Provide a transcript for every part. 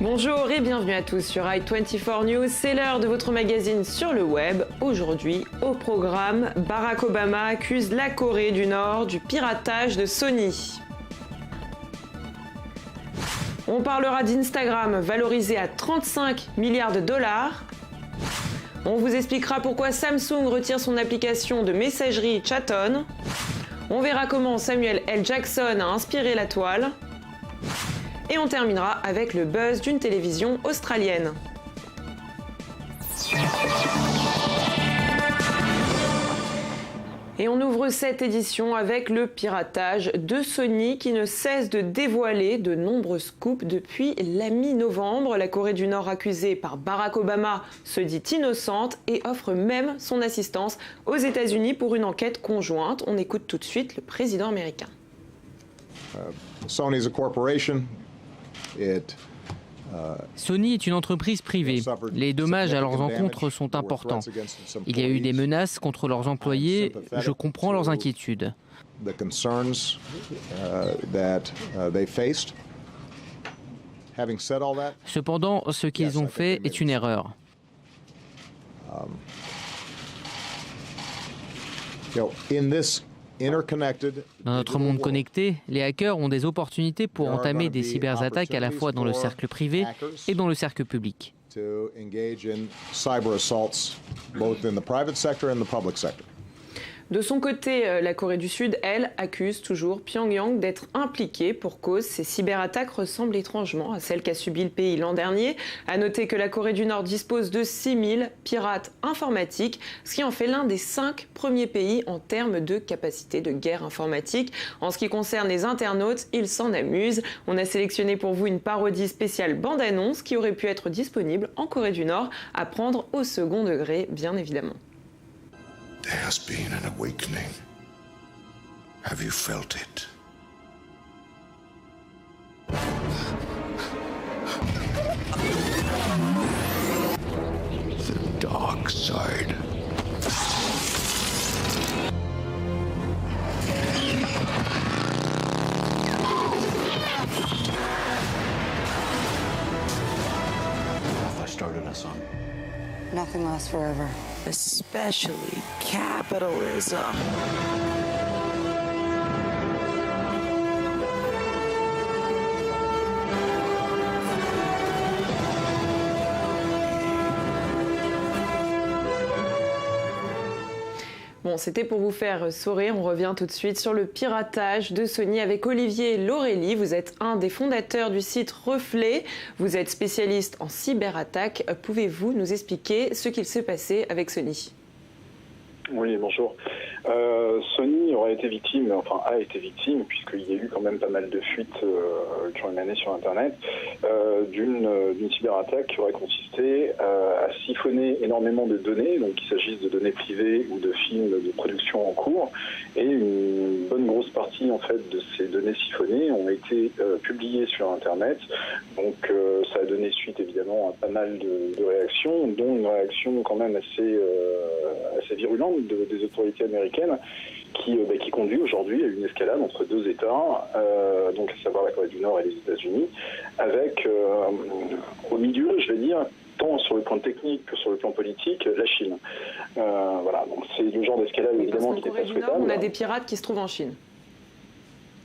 Bonjour et bienvenue à tous sur i24 News, c'est l'heure de votre magazine sur le web. Aujourd'hui, au programme, Barack Obama accuse la Corée du Nord du piratage de Sony. On parlera d'Instagram valorisé à 35 milliards de dollars. On vous expliquera pourquoi Samsung retire son application de messagerie Chaton. On verra comment Samuel L. Jackson a inspiré la toile. Et on terminera avec le buzz d'une télévision australienne. Et on ouvre cette édition avec le piratage de Sony qui ne cesse de dévoiler de nombreux scoops depuis la mi-novembre. La Corée du Nord, accusée par Barack Obama, se dit innocente et offre même son assistance aux États-Unis pour une enquête conjointe. On écoute tout de suite le président américain. Sony is a corporation. Sony est une entreprise privée. Les dommages à leurs encontres sont importants. Il y a eu des menaces contre leurs employés. Je comprends leurs inquiétudes. Cependant, ce qu'ils ont fait est une erreur. Dans notre monde connecté, les hackers ont des opportunités pour entamer des cyberattaques à la fois dans le cercle privé et dans le cercle public. De son côté, la Corée du Sud, elle, accuse toujours Pyongyang d'être impliquée pour cause. Ces cyberattaques ressemblent étrangement à celles qu'a subies le pays l'an dernier. À noter que la Corée du Nord dispose de 6000 pirates informatiques, ce qui en fait l'un des 5 premiers pays en termes de capacité de guerre informatique. En ce qui concerne les internautes, ils s'en amusent. On a sélectionné pour vous une parodie spéciale bande-annonce qui aurait pu être disponible en Corée du Nord, à prendre au second degré, bien évidemment. There has been an awakening. Have you felt it? The dark side. I started us on. Nothing lasts forever. Especially capitalism. Bon, c'était pour vous faire sourire. On revient tout de suite sur le piratage de Sony avec Olivier Laurélie. Vous êtes un des fondateurs du site Reflet. Vous êtes spécialiste en cyberattaque. Pouvez-vous nous expliquer ce qu'il s'est passé avec Sony ? Oui, bonjour. Sony a été victime, puisqu'il y a eu quand même pas mal de fuites qui ont émané sur Internet, d'une cyberattaque qui aurait consisté à siphonner énormément de données, donc qu'il s'agisse de données privées ou de films de production en cours, et une bonne grosse partie en fait de ces données siphonnées ont été publiées sur Internet. Donc ça a donné suite évidemment à pas mal de réactions, dont une réaction quand même assez virulente des autorités américaines qui conduit aujourd'hui à une escalade entre deux États, donc à savoir la Corée du Nord et les États-Unis, avec au milieu, je vais dire, tant sur le plan technique que sur le plan politique, la Chine. Voilà, donc c'est le genre d'escalade évidemment qui n'est pas souhaitable. On a des pirates qui se trouvent en Chine.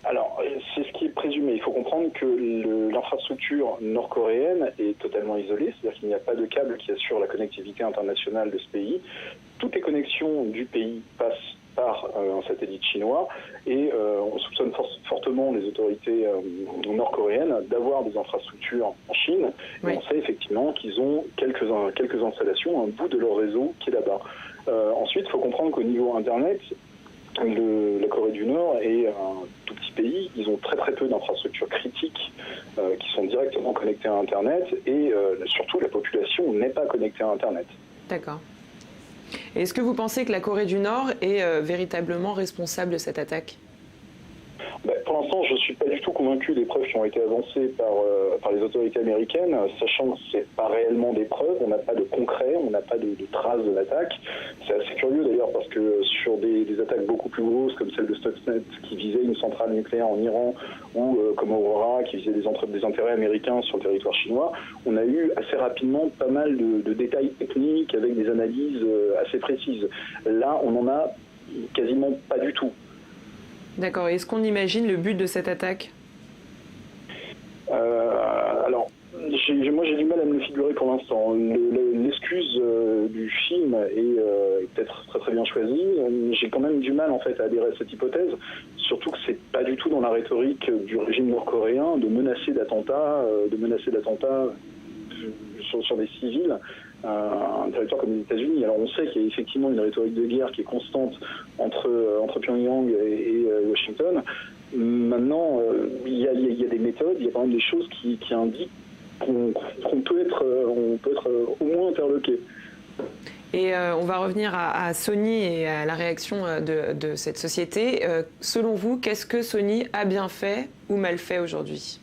Alors, c'est ce qui est présumé. Il faut comprendre que l'infrastructure nord-coréenne est totalement isolée, c'est-à-dire qu'il n'y a pas de câble qui assure la connectivité internationale de ce pays. Toutes les connexions du pays passent par un satellite chinois et on soupçonne fortement les autorités nord-coréennes d'avoir des infrastructures en Chine. Oui. Et on sait effectivement qu'ils ont quelques installations, un bout de leur réseau qui est là-bas. Ensuite, il faut comprendre qu'au niveau Internet, la Corée du Nord est un tout petit pays. Ils ont très très peu d'infrastructures critiques qui sont directement connectées à Internet et surtout la population n'est pas connectée à Internet. D'accord. Est-ce que vous pensez que la Corée du Nord est véritablement responsable de cette attaque ? pour l'instant, je ne suis pas du tout convaincu des preuves qui ont été avancées par les autorités américaines, sachant que ce n'est pas réellement des preuves, on n'a pas de concret, on n'a pas de traces de l'attaque. C'est assez curieux d'ailleurs parce que sur des attaques beaucoup plus grosses comme celle de Stuxnet qui visait une centrale nucléaire en Iran ou comme Aurora qui visait des intérêts américains sur le territoire chinois, on a eu assez rapidement pas mal de détails techniques avec des analyses assez précises. Là, on n'en a quasiment pas du tout. D'accord. Est-ce qu'on imagine le but de cette attaque ? Alors, moi j'ai du mal à me le figurer pour l'instant. L'excuse du film est peut-être très très bien choisie. J'ai quand même du mal en fait à adhérer à cette hypothèse, surtout que c'est pas du tout dans la rhétorique du régime nord-coréen de menacer d'attentats, sur des civils. Un territoire comme les États-Unis. Alors on sait qu'il y a effectivement une rhétorique de guerre qui est constante entre Pyongyang et Washington. Maintenant, il y a des méthodes, il y a quand même des choses qui indiquent qu'on peut être au moins interloqué. Et on va revenir à Sony et à la réaction de cette société. Selon vous, qu'est-ce que Sony a bien fait ou mal fait aujourd'hui ?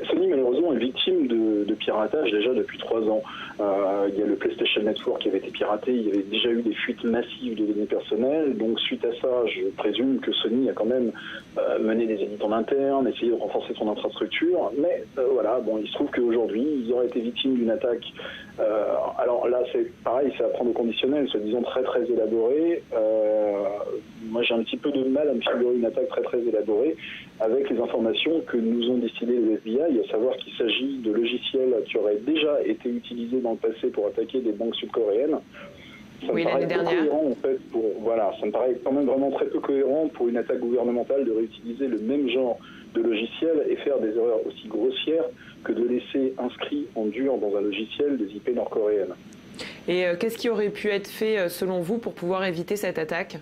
Sony, malheureusement, est victime de piratage déjà depuis 3 ans. Il y a le PlayStation Network qui avait été piraté, il y avait déjà eu des fuites massives de données personnelles. Donc, suite à ça, je présume que Sony a quand même mené des audits en interne, essayé de renforcer son infrastructure. Mais voilà, bon, il se trouve qu'aujourd'hui, ils auraient été victimes d'une attaque. Alors là, c'est pareil, c'est à prendre au conditionnel, soi-disant très très élaboré. Moi, j'ai un petit peu de mal à me figurer une attaque très très élaborée avec les informations que nous ont distillées les FBI, à savoir qu'il s'agit de logiciels qui auraient déjà été utilisés dans le passé pour attaquer des banques sud-coréennes. Ça me paraît peu cohérent, en fait, ça me paraît quand même vraiment très peu cohérent pour une attaque gouvernementale de réutiliser le même genre de logiciel et faire des erreurs aussi grossières que de laisser inscrit en dur dans un logiciel des IP nord-coréennes. Et qu'est-ce qui aurait pu être fait, selon vous, pour pouvoir éviter cette attaque ?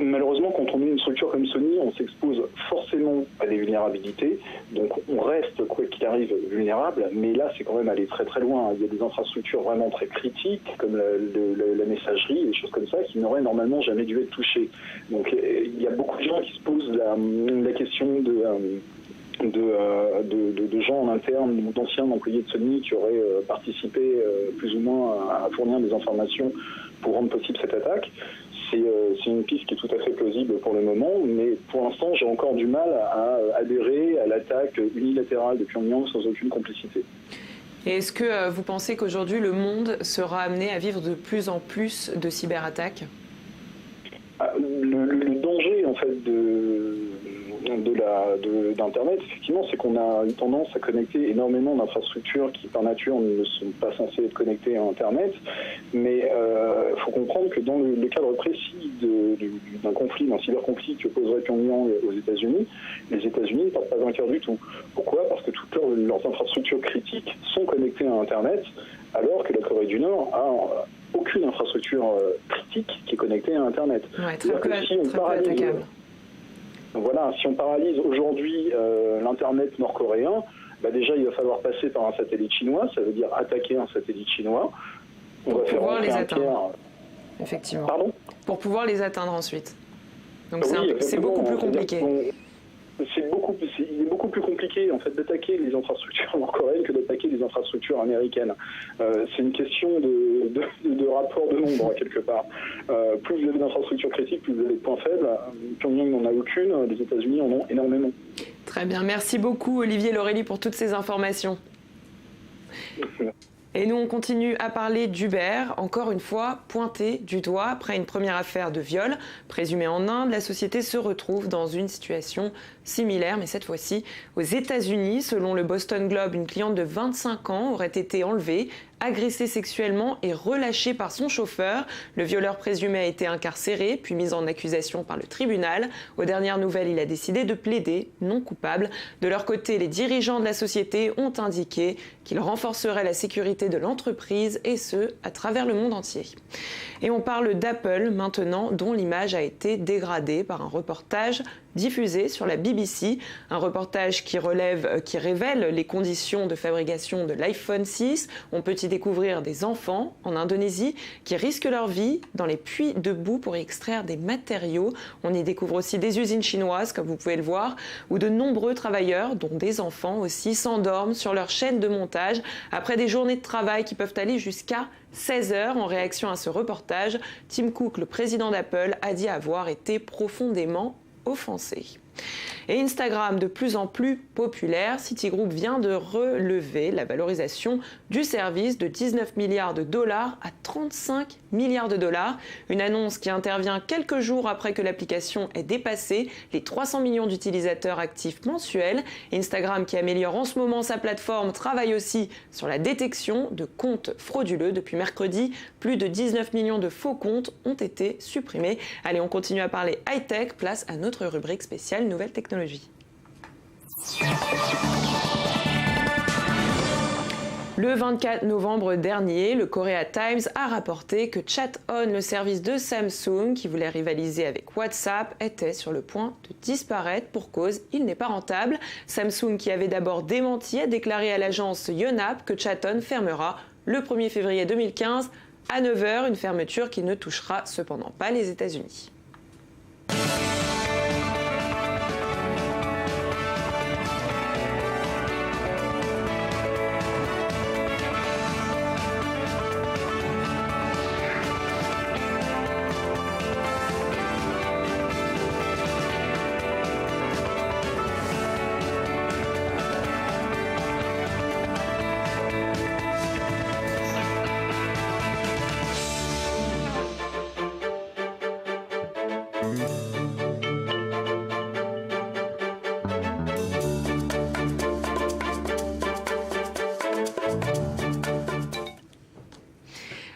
Malheureusement, quand on est une structure comme Sony, on s'expose forcément à des vulnérabilités. Donc on reste, quoi qu'il arrive, vulnérable. Mais là, c'est quand même aller très très loin. Il y a des infrastructures vraiment très critiques, comme la messagerie, des choses comme ça, qui n'auraient normalement jamais dû être touchées. Donc il y a beaucoup de gens qui se posent la question de gens en interne ou d'anciens employés de Sony qui auraient participé plus ou moins à fournir des informations pour rendre possible cette attaque. C'est une piste qui est tout à fait plausible pour le moment, mais pour l'instant, j'ai encore du mal à adhérer à l'attaque unilatérale de Pyongyang sans aucune complicité. Et est-ce que vous pensez qu'aujourd'hui, le monde sera amené à vivre de plus en plus de cyberattaques ? Le danger, en fait, d'Internet, effectivement, c'est qu'on a une tendance à connecter énormément d'infrastructures qui, par nature, ne sont pas censées être connectées à Internet. Mais il faut comprendre que dans le cadre précis d'un conflit, d'un cyberconflit que poserait Pyongyang aux États-Unis, les États-Unis ne partent pas vainqueurs du tout. Pourquoi ? Parce que toutes leurs infrastructures critiques sont connectées à Internet, alors que la Corée du Nord a aucune infrastructure critique qui est connectée à Internet. Ouais, très peu attaquable. Voilà, si on paralyse aujourd'hui l'Internet nord-coréen, déjà il va falloir passer par un satellite chinois, ça veut dire attaquer un satellite chinois. Pour pouvoir les atteindre. Effectivement. Pardon ? Pour pouvoir les atteindre ensuite. Donc c'est beaucoup plus compliqué. Il est beaucoup plus compliqué en fait d'attaquer les infrastructures nord-coréennes que d'attaquer les infrastructures américaines. C'est une question de rapport de nombre quelque part. Plus vous avez d'infrastructures critiques, plus vous avez de points faibles. Pyongyang n'en a aucune, les États-Unis en ont énormément. Très bien, merci beaucoup Olivier Laurély pour toutes ces informations. Et nous, on continue à parler d'Uber, encore une fois pointé du doigt. Après une première affaire de viol présumée en Inde, la société se retrouve dans une situation similaire, mais cette fois-ci aux États-Unis. Selon le Boston Globe, une cliente de 25 ans aurait été enlevée, agressée sexuellement et relâchée par son chauffeur. Le violeur présumé a été incarcéré, puis mis en accusation par le tribunal. Aux dernières nouvelles, il a décidé de plaider non coupable. De leur côté, les dirigeants de la société ont indiqué qu'ils renforceraient la sécurité de l'entreprise, et ce, à travers le monde entier. Et on parle d'Apple maintenant, dont l'image a été dégradée par un reportage diffusé sur la BBC. Un reportage qui révèle les conditions de fabrication de l'iPhone 6. On peut y découvrir des enfants en Indonésie qui risquent leur vie dans les puits de boue pour y extraire des matériaux. On y découvre aussi des usines chinoises, comme vous pouvez le voir, où de nombreux travailleurs, dont des enfants aussi, s'endorment sur leur chaîne de montage après des journées de travail qui peuvent aller jusqu'à 16 heures. En réaction à ce reportage, Tim Cook, le président d'Apple, a dit avoir été profondément offensé. Et Instagram, de plus en plus populaire, Citigroup vient de relever la valorisation du service de 19 milliards de dollars à 35 milliards de dollars. Une annonce qui intervient quelques jours après que l'application ait dépassé les 300 millions d'utilisateurs actifs mensuels. Instagram, qui améliore en ce moment sa plateforme, travaille aussi sur la détection de comptes frauduleux. Depuis mercredi, plus de 19 millions de faux comptes ont été supprimés. Allez, on continue à parler high-tech, place à notre rubrique spéciale Nouvelles technologies. Le 24 novembre dernier, le Korea Times a rapporté que ChatON, le service de Samsung qui voulait rivaliser avec WhatsApp, était sur le point de disparaître pour cause il n'est pas rentable. Samsung, qui avait d'abord démenti, a déclaré à l'agence Yonhap que ChatON fermera le 1er février 2015 à 9h, une fermeture qui ne touchera cependant pas les États-Unis.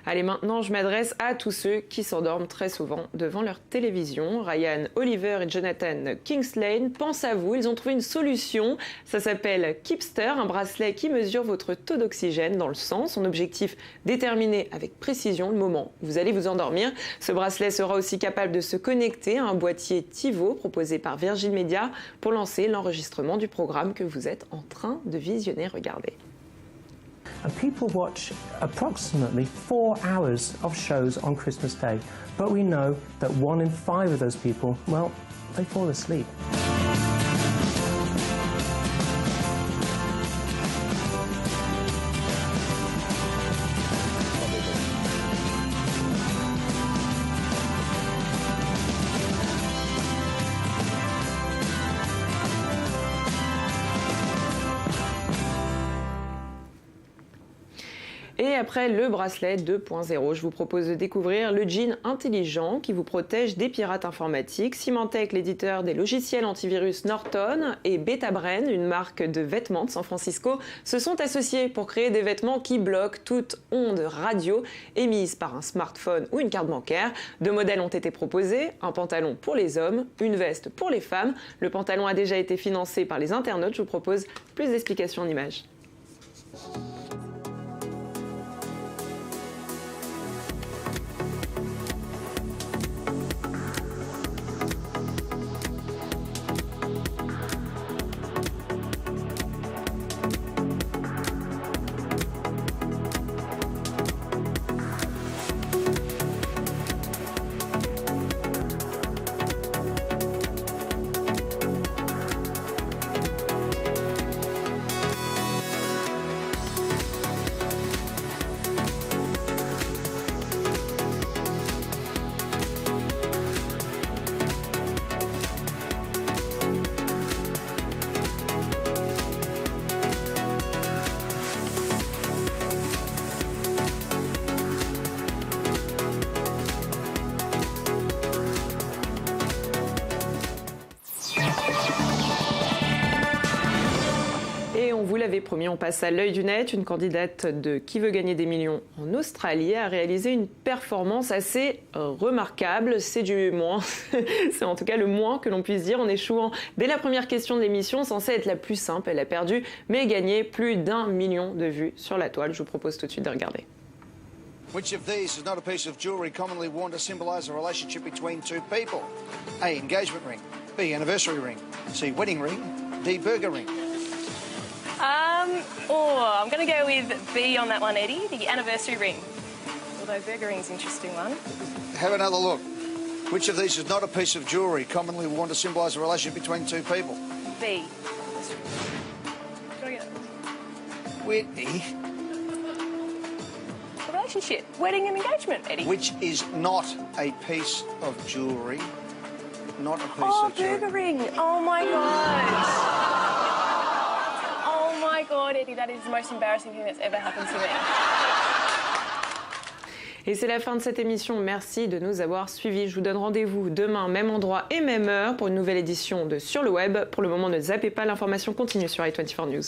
Allez, maintenant, je m'adresse à tous ceux qui s'endorment très souvent devant leur télévision. Ryan Oliver et Jonathan Kingslane pensent à vous. Ils ont trouvé une solution. Ça s'appelle Keepster, un bracelet qui mesure votre taux d'oxygène dans le sang. Son objectif, déterminer avec précision le moment où vous allez vous endormir. Ce bracelet sera aussi capable de se connecter à un boîtier TiVo proposé par Virgin Media pour lancer l'enregistrement du programme que vous êtes en train de visionner. Regardez. And people watch approximately 4 hours of shows on Christmas Day. But we know that 1 in 5 of those people, well, they fall asleep. Et après le bracelet 2.0, je vous propose de découvrir le jean intelligent qui vous protège des pirates informatiques. Symantec, l'éditeur des logiciels antivirus Norton, et Betabrain, une marque de vêtements de San Francisco, se sont associés pour créer des vêtements qui bloquent toute onde radio émise par un smartphone ou une carte bancaire. 2 modèles ont été proposés, un pantalon pour les hommes, une veste pour les femmes. Le pantalon a déjà été financé par les internautes. Je vous propose plus d'explications en images. Vous l'avez promis, on passe à l'œil du net. Une candidate de Qui veut gagner des millions en Australie a réalisé une performance assez remarquable. C'est du moins, c'est en tout cas le moins que l'on puisse dire en échouant dès la première question de l'émission, censée être la plus simple. Elle a perdu, mais gagné plus d'1 million de vues sur la toile. Je vous propose tout de suite de regarder. Which of these is not a piece of jewelry commonly worn to symbolize a relationship between two people? A. Engagement ring. B, anniversary ring. C, wedding ring. D, burger ring. I'm going to go with B on that one, Eddie, the anniversary ring. Although burger ring's an interesting one. Have another look. Which of these is not a piece of jewellery commonly worn to symbolise a relationship between two people? B. Can I get it? Whitney. A relationship, wedding and engagement, Eddie. Which is not a piece of jewellery. Not a piece of jewellery. Oh, burger ring. Oh, my God. Oh, my God, Eddie, that is the most embarrassing thing that's ever happened to me. Et c'est la fin de cette émission. Merci de nous avoir suivis. Je vous donne rendez-vous demain, même endroit et même heure, pour une nouvelle édition de Sur le Web. Pour le moment, ne zappez pas, l'information continue sur i24 News.